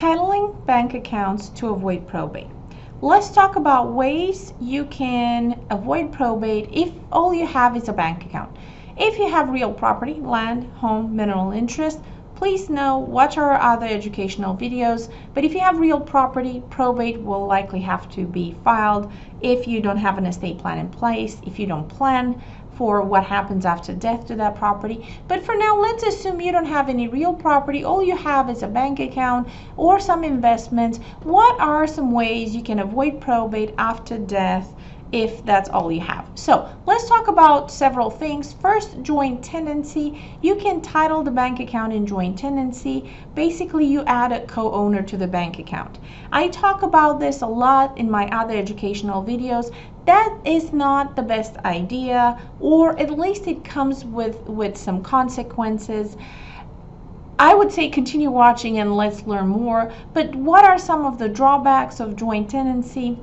Titling bank accounts to avoid probate. Let's talk about ways you can avoid probate if all you have is a bank account. If you have real property, land, home, mineral interest, please watch our other educational videos. But if you have real property, probate will likely have to be filed if you don't have an estate plan in place, if you don't plan for what happens after death to that property. But for now, let's assume you don't have any real property. All you have is a bank account or some investments. What are some ways you can avoid probate after death if that's all you have? So let's talk about several things. First, joint tenancy. You can title the bank account in joint tenancy. Basically, you add a co-owner to the bank account. I talk about this a lot in my other educational videos. That is not the best idea, or at least it comes with some consequences. I would say continue watching and let's learn more. But what are some of the drawbacks of joint tenancy?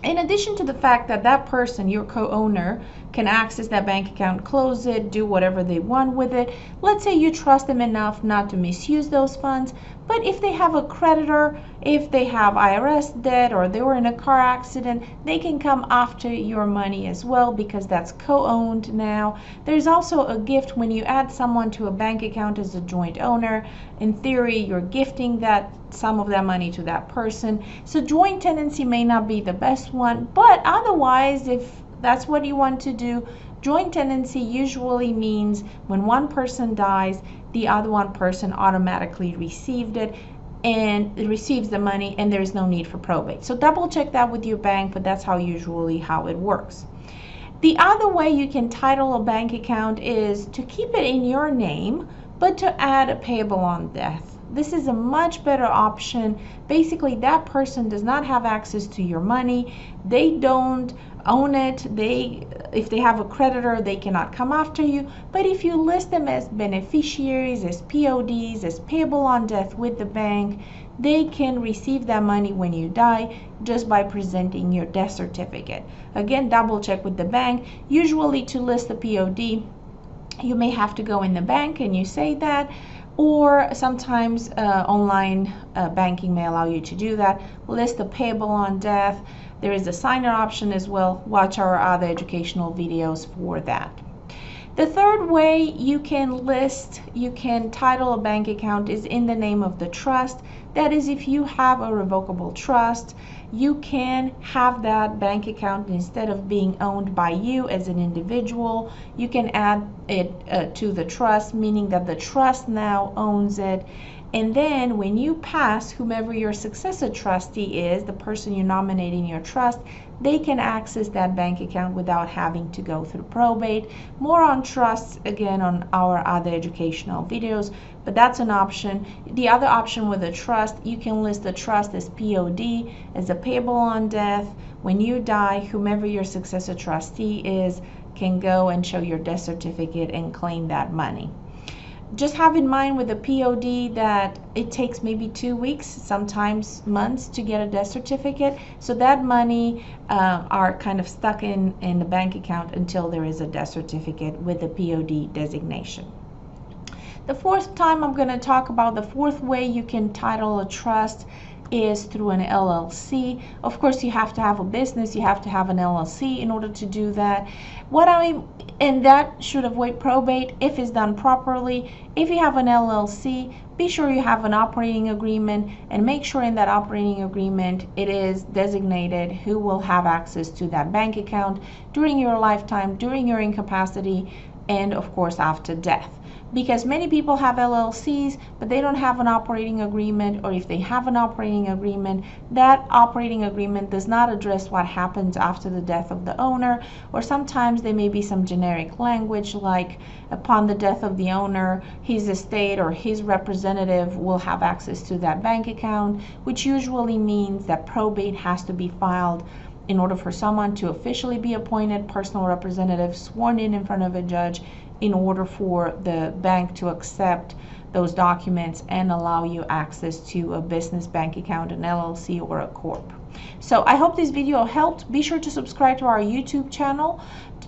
In addition to the fact that that person, your co-owner, can access that bank account, close it, do whatever they want with it. Let's say you trust them enough not to misuse those funds, but if they have a creditor, if they have IRS debt, or they were in a car accident, they can come after your money as well because that's co-owned now. There's also a gift when you add someone to a bank account as a joint owner. In theory, you're gifting some of that money to that person. So joint tenancy may not be the best one, but otherwise, if that's what you want to do, joint tenancy usually means when one person dies, the other one person automatically received it and receives the money, and there's no need for probate. So double check that with your bank, but that's usually how it works. The other way you can title a bank account is to keep it in your name, but to add a payable on death. This is a much better option. Basically, that person does not have access to your money. They don't own it. If they have a creditor, they cannot come after you. But if you list them as beneficiaries, as PODs, as payable on death with the bank, they can receive that money when you die just by presenting your death certificate. Again, double check with the bank. Usually to list the POD, you may have to go in the bank and you say that, or sometimes online banking may allow you to do that. List the payable on death. There is a signer option as well. Watch our other educational videos for that. The third way you can title a bank account is in the name of the trust. That is, if you have a revocable trust, you can have that bank account, instead of being owned by you as an individual, you can add it to the trust, meaning that the trust now owns it. And then when you pass, whomever your successor trustee is, the person you nominate in your trust, they can access that bank account without having to go through probate. More on trusts, again, on our other educational videos, but that's an option. The other option with a trust, you can list the trust as POD, as a payable on death. When you die, whomever your successor trustee is can go and show your death certificate and claim that money. Just have in mind with the POD that it takes maybe 2 weeks, sometimes months, to get a death certificate. So that money are kind of stuck in the bank account until there is a death certificate with the POD designation. The fourth time I'm going to talk about the fourth way you can title a trust is through an LLC. Of course, you have to have a business, you have to have an LLC in order to do that. And that should avoid probate if it's done properly. If you have an LLC, be sure you have an operating agreement, and make sure in that operating agreement it is designated who will have access to that bank account during your lifetime, during your incapacity, and of course after death. Because many people have LLCs, but they don't have an operating agreement, or if they have an operating agreement, that operating agreement does not address what happens after the death of the owner, or sometimes there may be some generic language like upon the death of the owner, his estate or his representative will have access to that bank account, which usually means that probate has to be filed in order for someone to officially be appointed personal representative, sworn in front of a judge, in order for the bank to accept those documents and allow you access to a business bank account, an LLC, or a corp. So I hope this video helped. Be sure to subscribe to our YouTube channel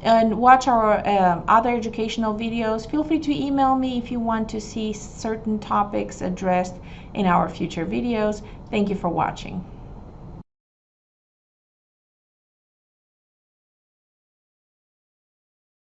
and watch our other educational videos. Feel free to email me if you want to see certain topics addressed in our future videos. Thank you for watching.